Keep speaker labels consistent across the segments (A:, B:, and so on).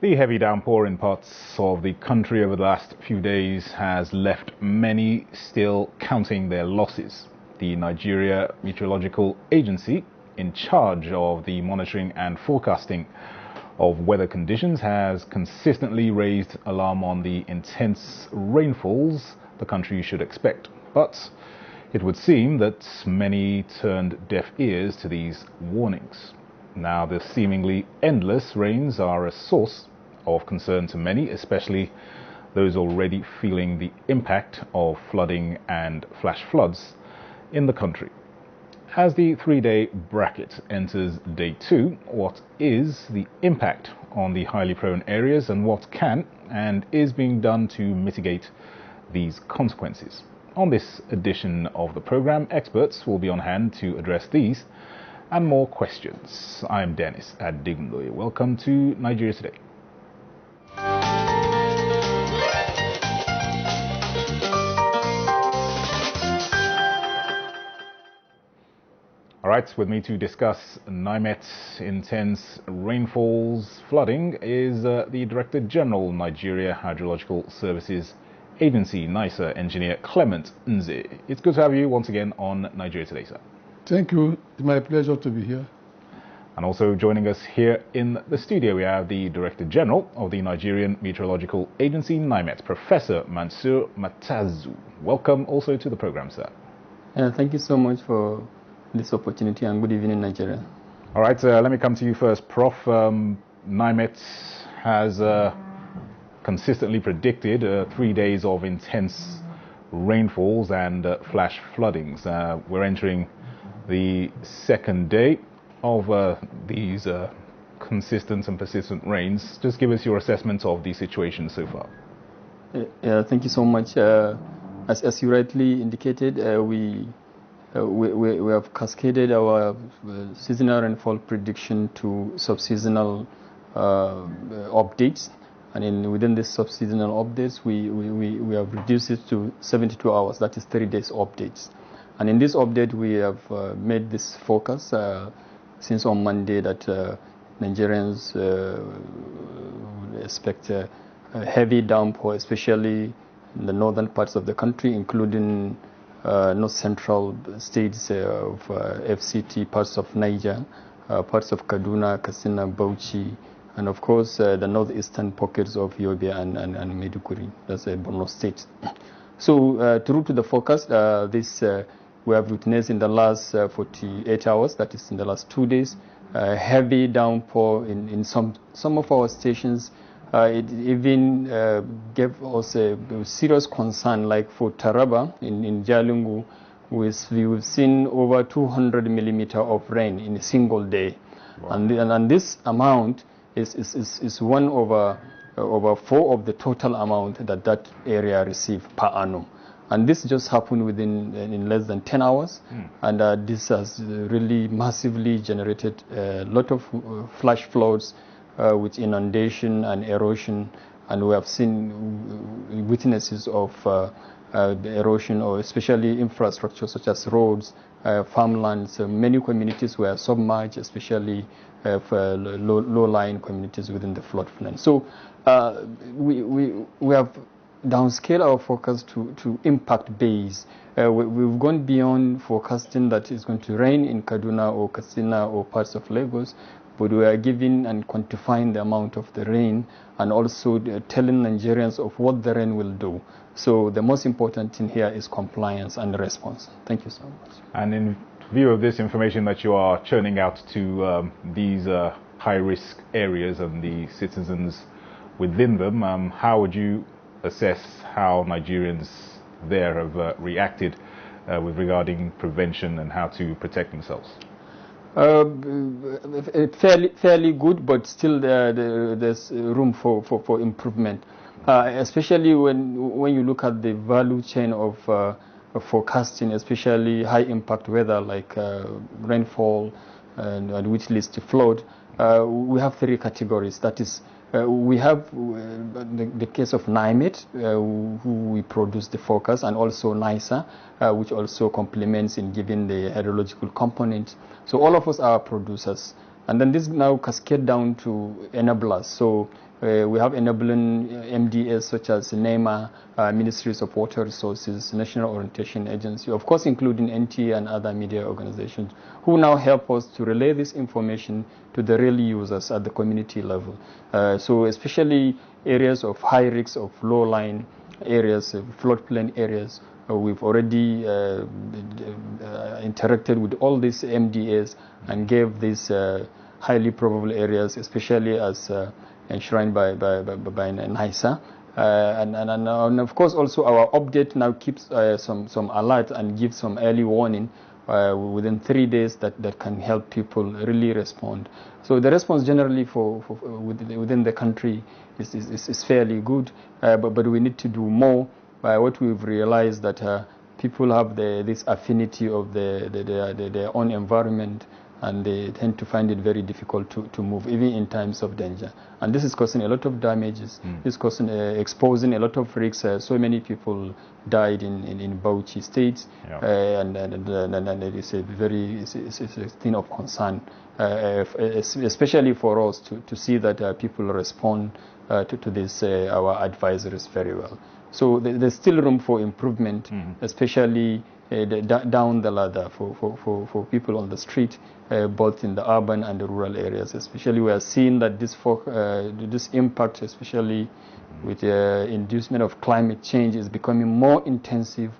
A: The heavy downpour in parts of the country over the last few days has left many still counting their losses. The Nigeria Meteorological Agency, in charge of the monitoring and forecasting of weather conditions, has consistently raised alarm on the intense rainfalls the country should expect. But it would seem that many turned deaf ears to these warnings. Now, the seemingly endless rains are a source of concern to many, especially those already feeling the impact of flooding and flash floods in the country. As the 3-day bracket enters day 2, what is the impact on the highly prone areas, and what can and is being done to mitigate these consequences? On this edition of the program, experts will be on hand to address these and more questions. I'm Dennis Adignoye. Welcome to Nigeria Today. All right, with me to discuss NIMET intense rainfalls, flooding, is the Director General, Nigeria Hydrological Services Agency, NIHSA, Engineer Clement Nze. It's good to have you once again on Nigeria Today, sir.
B: Thank you. It's my pleasure to be here.
A: And also joining us here in the studio, we have the Director General of the Nigerian Meteorological Agency, NIMET, Professor Mansur Matazu. Welcome also to the program, sir.
C: Thank you so much for this opportunity, and good evening, Nigeria.
A: All right, let me come to you first, Prof. NIMET has consistently predicted 3 days of intense rainfalls and flash floodings. We're entering the second day of these consistent and persistent rains. Just give us your assessment of the situation so far.
C: Thank you so much. As you rightly indicated, we have cascaded our seasonal rainfall prediction to subseasonal updates, and within this subseasonal updates, we have reduced it to 72 hours. That is 3 days updates. And in this update, we have made this focus since on Monday that Nigerians expect a heavy downpour, especially in the northern parts of the country, including north central states of FCT, parts of Niger, parts of Kaduna, Katsina, Bauchi, and of course the northeastern pockets of Yobe and Maiduguri. That's Borno State. So true to the forecast, this we have witnessed in the last 48 hours, that is in the last 2 days, heavy downpour in some of our stations. It even gave us a serious concern, like for Taraba in Jalingo, we've seen over 200 millimeter of rain in a single day. Wow. And this amount is 1 over 4 of the total amount that area received per annum. And this just happened in less than 10 hours. And this has really massively generated a lot of flash floods with inundation and erosion. And we have seen witnesses of the erosion, or especially infrastructure such as roads, farmlands. Many communities were submerged, especially low-lying communities within the floodplain. So we have downscale our focus to impact base. We've gone beyond forecasting that it's going to rain in Kaduna or Katsina or parts of Lagos, but we are giving and quantifying the amount of the rain, and also telling Nigerians of what the rain will do. So the most important thing here is compliance and response. Thank you so much.
A: And in view of this information that you are churning out to these high-risk areas and the citizens within them, how would you assess how Nigerians there have reacted with regarding prevention and how to protect themselves?
C: Fairly good, but still there's room for improvement, especially when you look at the value chain of forecasting, especially high impact weather like rainfall and which leads to flood. We have 3 categories. That is, we have the case of NIMET, who we produce the forecast, and also NIHSA, which also complements in giving the hydrological component. So all of us are producers. And then this now cascade down to enablers. So we have enabling MDAs such as NEMA, Ministries of Water Resources, National Orientation Agency, of course including NTA and other media organizations, who now help us to relay this information to the real users at the community level. So especially areas of high risk of low-lying areas, floodplain areas, we've already interacted with all these MDAs and gave these highly probable areas, especially as enshrined by NIHSA. And of course also our update now keeps some alert and gives some early warning within 3 days that can help people really respond. So the response generally within the country is fairly good, but we need to do more. What we've realized that people have this affinity of their own environment, and they tend to find it very difficult to move, even in times of danger. And this is causing a lot of damages. This is causing, exposing a lot of risks. So many people died in Bauchi State, and it is a thing of concern, especially for us to see that people respond to this, our advisories very well. So there's still room for improvement, especially down the ladder for people on the street, both in the urban and the rural areas. Especially we are seeing that this impact, especially with the inducement of climate change, is becoming more intensive.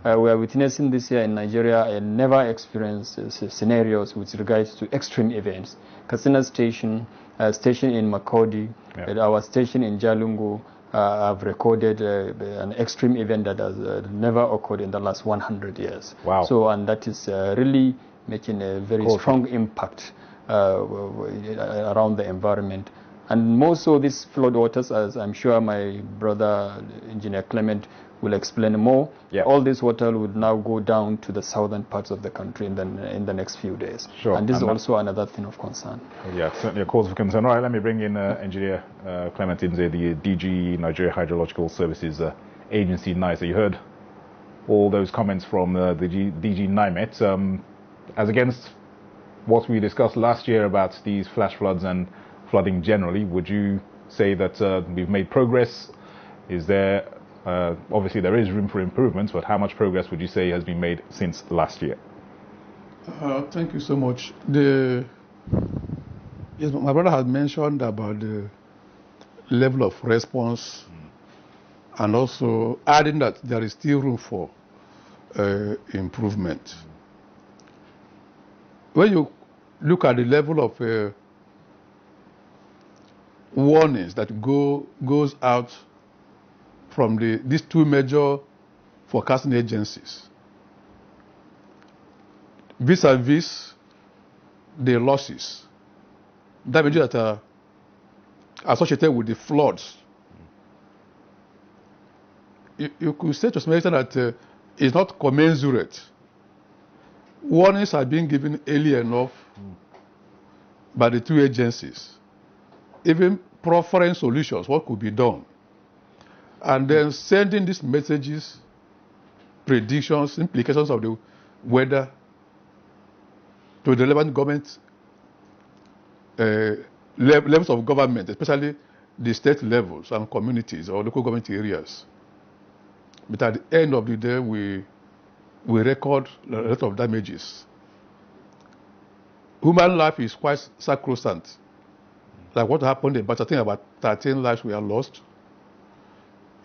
C: We are witnessing this year in Nigeria a never experienced scenarios with regards to extreme events. Katsina Station, station in Makodi, our station in Jalungu, have recorded an extreme event that has never occurred in the last 100 years.
A: Wow.
C: So, and that is really making a very strong impact around the environment. And more so these flood waters, as I'm sure my brother, Engineer Clement, will explain more. All this water would now go down to the southern parts of the country in the next few days.
A: Sure.
C: And this is also another thing of concern.
A: Yeah, certainly a cause for concern. All right, let me bring in Engineer Clement Inze, the DG Nigeria Hydrological Services Agency, NIHSA. You heard all those comments from the DG NIMET. As against what we discussed last year about these flash floods and flooding generally, would you say that we've made progress? Is there obviously there is room for improvements, but how much progress would you say has been made since last year?
B: Thank you so much. Yes, my brother had mentioned about the level of response, and also adding that there is still room for improvement. When you look at the level of warnings that goes out from these two major forecasting agencies, vis-a-vis the losses, damages that are associated with the floods, you could say to some extent that it's not commensurate. Warnings are being given early enough by the two agencies, even proffering solutions, what could be done, and then sending these messages, predictions, implications of the weather to the relevant government levels of government, especially the state levels and communities or local government areas. But at the end of the day, we record a lot of damages. Human life is quite sacrosanct. Like what happened in, but I think about 13 lives were lost.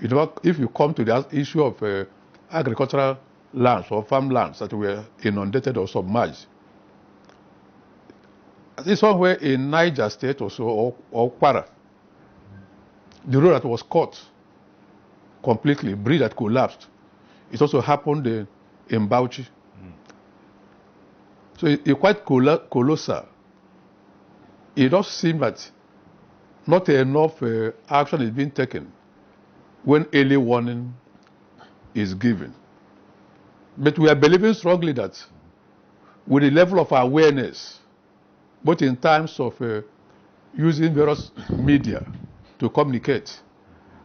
B: You know, if you come to the issue of agricultural lands or farmlands that were inundated or submerged, I think somewhere in Niger State or so, or Kwara, the road that was cut completely, bridge that collapsed. It also happened in Bauchi. So it's quite colossal. It does seem that not enough action is being taken when early warning is given. But we are believing strongly that with the level of awareness, both in terms of using various media to communicate,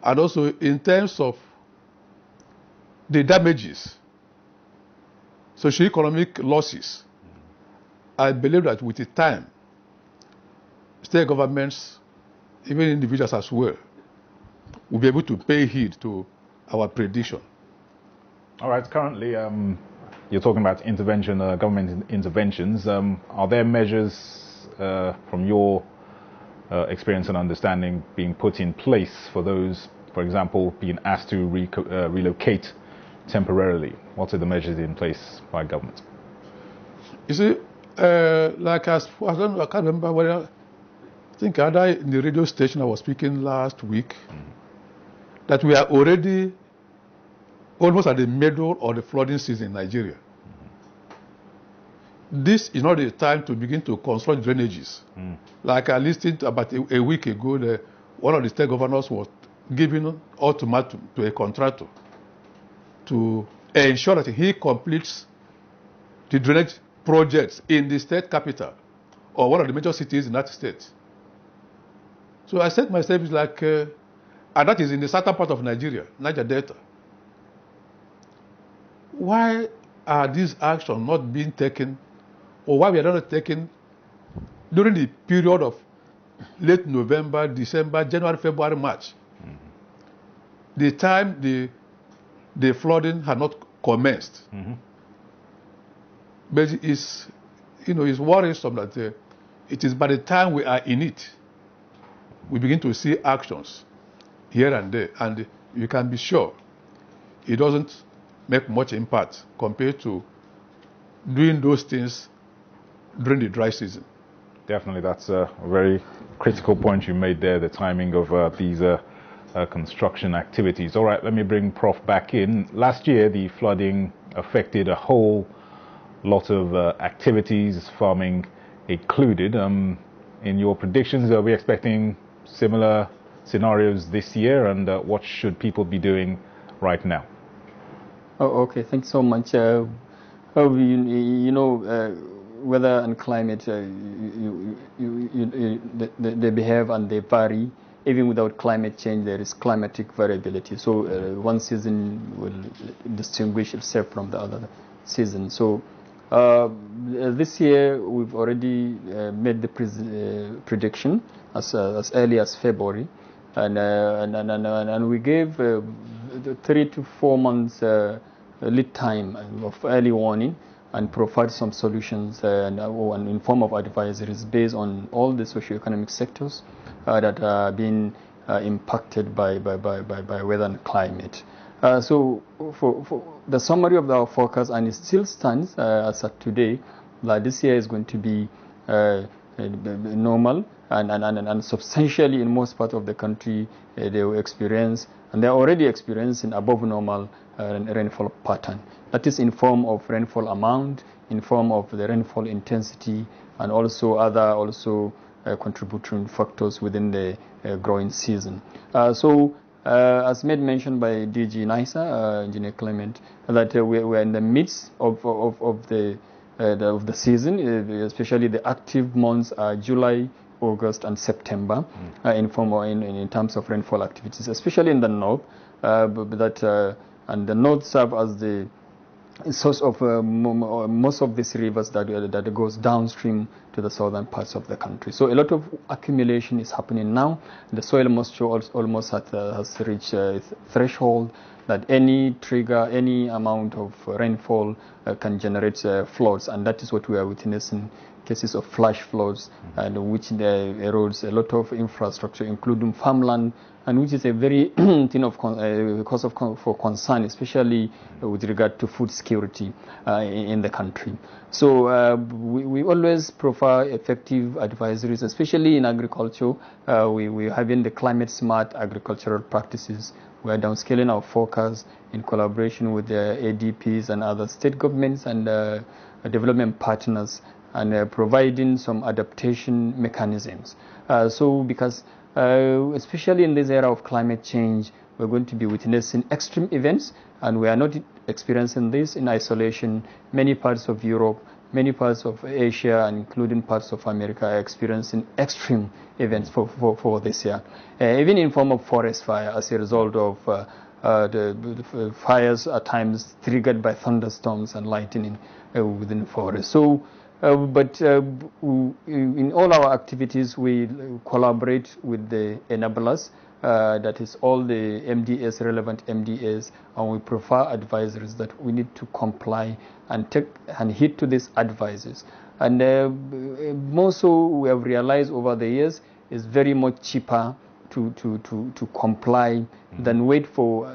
B: and also in terms of the damages, socio-economic losses, I believe that with the time, state governments, even individuals as well, will be able to pay heed to our prediction.
A: All right, currently you're talking about intervention, government interventions. Are there measures from your experience and understanding being put in place for those, for example, being asked to relocate temporarily? What are the measures in place by government?
B: You see, like I can't remember whether, I think either in the radio station I was speaking last week, that we are already almost at the middle of the flooding season in Nigeria. This is not the time to begin to construct drainages. Like I listened about a week ago, one of the state governors was giving ultimatum to a contractor to ensure that he completes the drainage projects in the state capital or one of the major cities in that state. So I said to myself, it's like, and that is in the southern part of Nigeria, Niger Delta. Why are these actions not being taken, or why we are not taken during the period of late November, December, January, February, March? The time the flooding had not commenced. But it's worrisome that it is by the time we are in it, we begin to see actions here and there, and you can be sure it doesn't make much impact compared to doing those things during the dry season.
A: Definitely, that's a very critical point you made there, the timing of these construction activities. All right, let me bring Prof back in. Last year, the flooding affected a whole lot of activities, farming included. In your predictions, are we expecting similar scenarios this year, and what should people be doing right now?
C: Oh, okay, thanks so much. Weather and climate, they behave and they vary. Even without climate change, there is climatic variability. So one season will distinguish itself from the other season. So this year, we've already made the prediction as early as February, and we gave 3 to 4 months lead time of early warning, and provide some solutions and in form of advisories based on all the socio-economic sectors that are being impacted by weather and climate. So for the summary of our forecast, and it still stands as of today, that this year is going to be normal, and substantially in most parts of the country they will experience, and they're already experiencing above normal rainfall pattern. That is in form of rainfall amount, in form of the rainfall intensity, and also other contributing factors within the growing season. As made mention by DG NIHSA, Engineer Clement, that we're in the midst of the season, especially the active months are July, August, and September, in terms of rainfall activities, especially in the north. And the north serve as the source of most of these rivers that goes downstream to the southern parts of the country. So a lot of accumulation is happening now. The soil moisture almost has reached a threshold that any amount of rainfall can generate floods, and that is what we are witnessing, cases of flash floods, and which erodes a lot of infrastructure, including farmland, and which is a very cause for concern, especially with regard to food security in the country. So we always provide effective advisories, especially in agriculture. We having the climate smart agricultural practices. We are downscaling our forecast in collaboration with the ADPs and other state governments and development partners, and providing some adaptation mechanisms. Because especially in this era of climate change, we're going to be witnessing extreme events, and we are not experiencing this in isolation. Many parts of Europe, many parts of Asia, and including parts of America are experiencing extreme events for this year, even in form of forest fire as a result of the fires at times triggered by thunderstorms and lightning within the forest. So But in all our activities, we collaborate with the enablers, that is all the MDAs, relevant MDAs, and we provide advisories that we need to comply and take and heed to these advices. And more so, we have realized over the years, it's very much cheaper to comply than wait for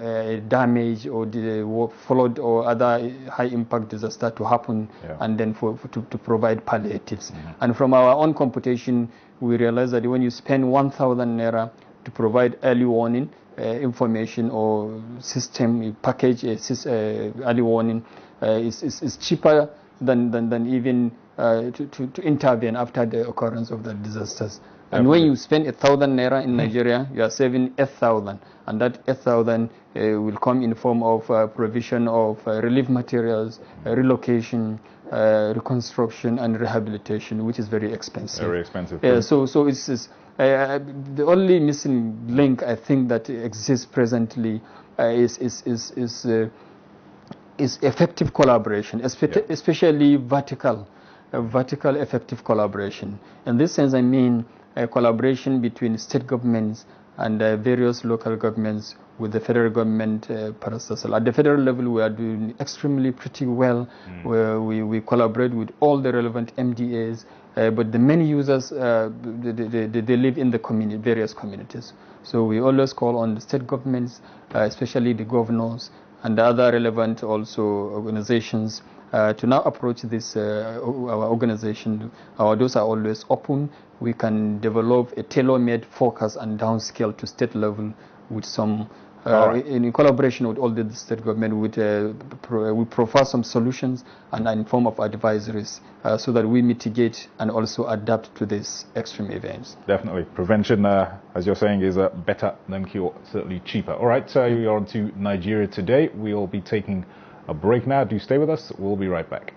C: damage or the flood or other high impact disaster to happen, and then to provide palliatives. And from our own computation, we realize that when you spend 1,000 naira to provide early warning information or system package early warning, is cheaper than even to intervene after the occurrence of the disasters. And when you spend 1,000 naira in Nigeria, you are saving 8,000, and that 8,000 will come in form of provision of relief materials, relocation, reconstruction, and rehabilitation, which is very expensive.
A: Very expensive.
C: So it's the only missing link I think that exists presently is effective collaboration, especially vertical effective collaboration. In this sense, I mean collaboration between state governments and various local governments with the federal government parasocial. At the federal level, we are doing extremely pretty well, where we collaborate with all the relevant MDAs, but the main users, they live in the various communities. So we always call on the state governments, especially the governors, and the other relevant also organizations to now approach this, our organization. Our doors are always open. We can develop a tailor-made focus and downscale to state level with some, in collaboration with all the state government, we provide some solutions and in form of advisories so that we mitigate and also adapt to these extreme events.
A: Definitely. Prevention, as you're saying, is better than cure, certainly cheaper. All right, you're on to Nigeria Today. We'll be taking a break now. Do stay with us. We'll be right back.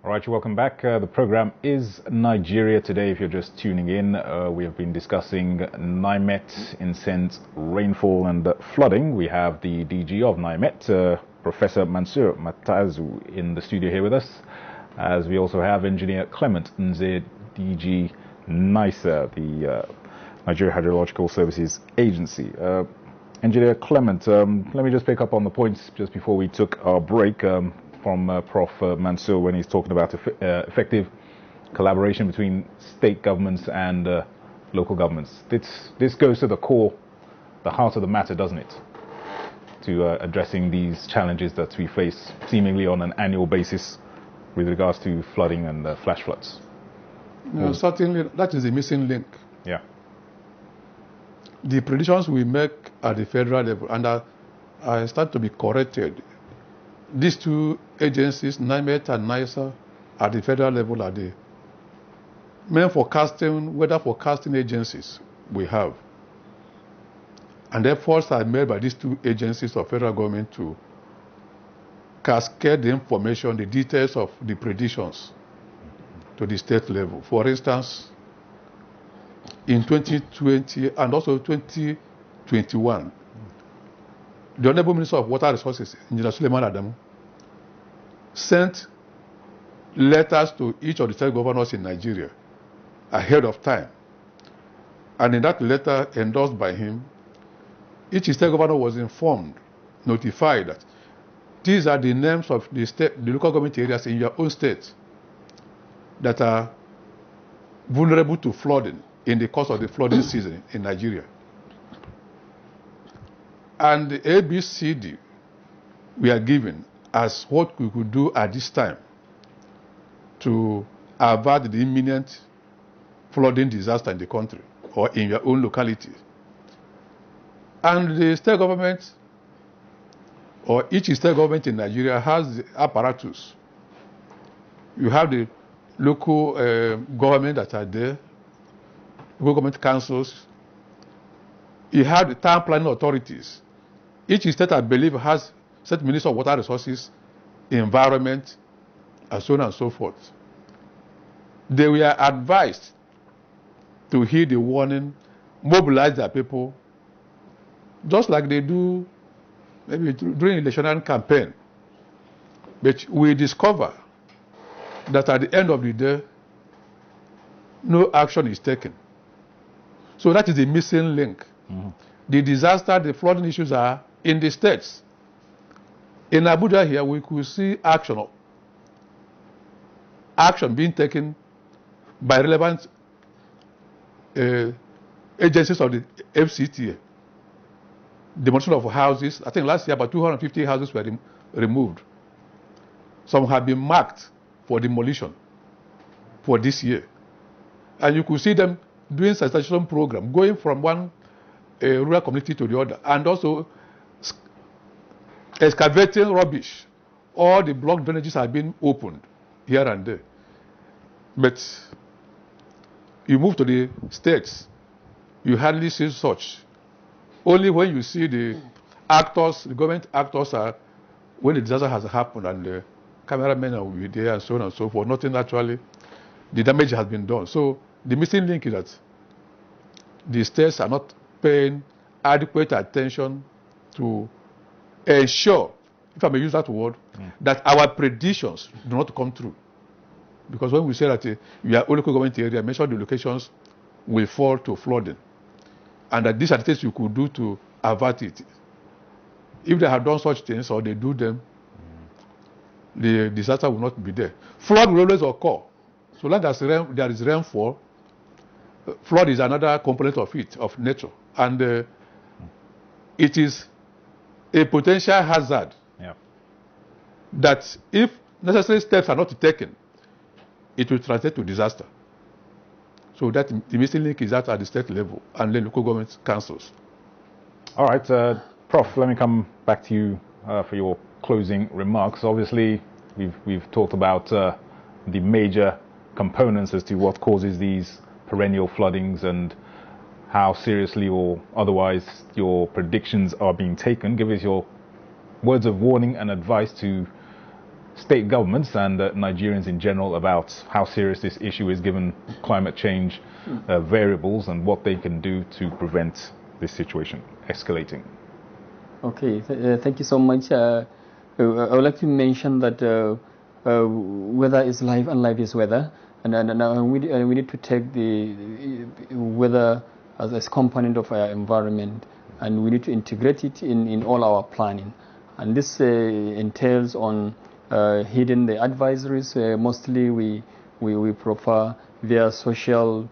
A: All right, welcome back. The program is Nigeria Today. If you're just tuning in, we have been discussing NIMET, incensed rainfall and flooding. We have the DG of NIMET, Professor Mansour Matazu, in the studio here with us, as we also have Engineer Clement Nze, DG NIHSA, the Nigeria Hydrological Services Agency. Engineer Clement, let me just pick up on the points just before we took our break. From Prof. Mansour, when he's talking about effective collaboration between state governments and local governments. This goes to the core, the heart of the matter, doesn't it? To addressing these challenges that we face seemingly on an annual basis with regards to flooding and flash floods.
B: No, certainly, that is the missing link.
A: Yeah.
B: The predictions we make at the federal level, and I start to be corrected. These two agencies, NIMET and NIHSA, at the federal level are the main weather forecasting agencies we have. And efforts are made by these two agencies of federal government to cascade the information, the details of the predictions to the state level. For instance, in 2020 and also 2021, the Honorable Minister of Water Resources, Engineer Suleiman Adamu, sent letters to each of the state governors in Nigeria ahead of time. And in that letter endorsed by him, each state governor was informed, notified that these are the names of the local government areas in your own state that are vulnerable to flooding in the course of the flooding season in Nigeria. And the ABCD we are given as what we could do at this time to avert the imminent flooding disaster in the country or in your own locality. And the state government, or each state government in Nigeria, has the apparatus. You have the local government that are there, local government councils. You have the town planning authorities. Each state, I believe, has state minister of water resources, environment, and so on and so forth. They were advised to heed the warning, mobilize their people, just like they do maybe during electional campaign. But we discover that at the end of the day, no action is taken. So that is the missing link. Mm-hmm. The disaster, the flooding issues are in the states. In Abuja here, we could see action being taken by relevant agencies of the FCTA. Demolition of houses. I think last year about 250 houses were removed. Some have been marked for demolition for this year. And you could see them doing sanitation program, going from one rural community to the other, and also excavating rubbish. All the block drainages have been opened here and there. But you move to the states, you hardly see such. Only when you see the actors, the government actors are, when the disaster has happened and the cameramen will be there and so on and so forth, nothing actually, the damage has been done. So the missing link is that the states are not paying adequate attention to ensure, if I may use that word, that our predictions do not come true. Because when we say that we are a local government area, mention the locations will fall to flooding. And that these are the things you could do to avert it. If they have done such things or they do them, the disaster will not be there. Flood will always occur. So long as there is rainfall, flood is another component of it, of nature. And it is a potential hazard that if necessary steps are not taken, it will translate to disaster. So that the missing link is that at the state level and then local government councils.
A: All right, Prof, let me come back to you for your closing remarks. Obviously, we've talked about the major components as to what causes these perennial floodings and how seriously or otherwise your predictions are being taken. Give us your words of warning and advice to state governments and Nigerians in general about how serious this issue is given climate change variables and what they can do to prevent this situation escalating.
C: Okay, thank you so much. I would like to mention that weather is life and life is weather, and we need to take the weather as a component of our environment, and we need to integrate it in all our planning. And this entails on heeding the advisories. Mostly we prefer via social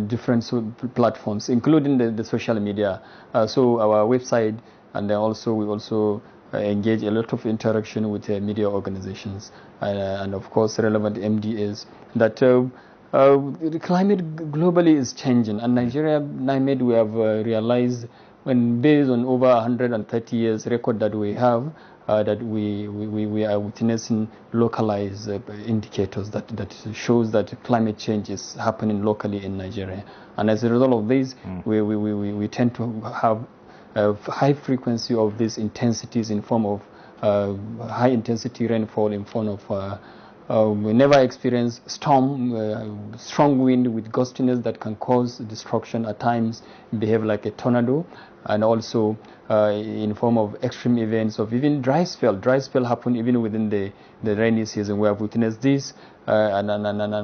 C: different platforms, including the social media. So our website, and then also we also engage a lot of interaction with media organizations and of course relevant MDAs. That the climate globally is changing, and Nigeria, NIMET, we have realized, when based on over 130 years record that we have, that we are witnessing localized indicators that shows that climate change is happening locally in Nigeria. And as a result of this, we tend to have a high frequency of these intensities in form of high intensity rainfall, in form of we never experience storm, strong wind with gustiness that can cause destruction, at times behave like a tornado, and also in form of extreme events of even dry spell. Dry spell happen even within the rainy season. We have witnessed this, and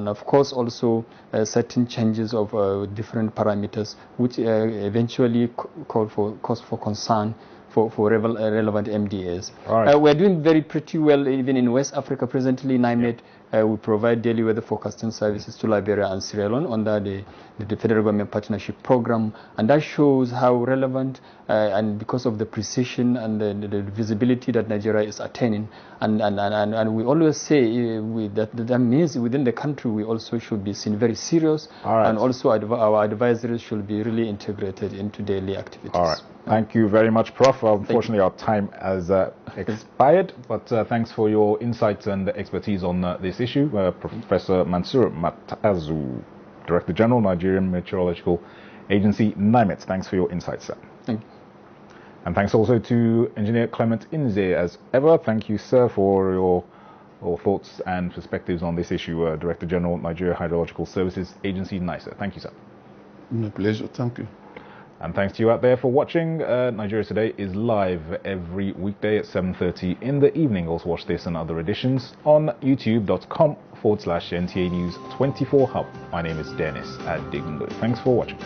C: of course also certain changes of different parameters, which eventually cause for concern for relevant MDAs.
A: All right.
C: We're doing pretty well even in West Africa presently. NIMET, we provide daily weather forecasting services to Liberia and Sierra Leone under the federal government partnership program, and that shows how relevant and because of the precision and the visibility that Nigeria is attaining, and we always say that means within the country we also should be seen very serious, and also our advisories should be really integrated into daily activities.
A: All right. Thank you very much, Prof. Unfortunately, our time has expired, but thanks for your insights and expertise on this issue. Professor Mansur Matazu, Director General, Nigerian Meteorological Agency, NIMET. Thanks for your insights, sir.
C: Thank you.
A: And thanks also to Engineer Clement Inze, as ever. Thank you, sir, for your thoughts and perspectives on this issue. Director General, Nigeria Hydrological Services Agency, NIHSA. Thank you, sir.
B: My pleasure. Thank you.
A: And thanks to you out there for watching. Nigeria Today is live every weekday at 7:30 in the evening. Also watch this and other editions on youtube.com/NTA News 24 Hub. My name is Dennis Adigunbo. Thanks for watching.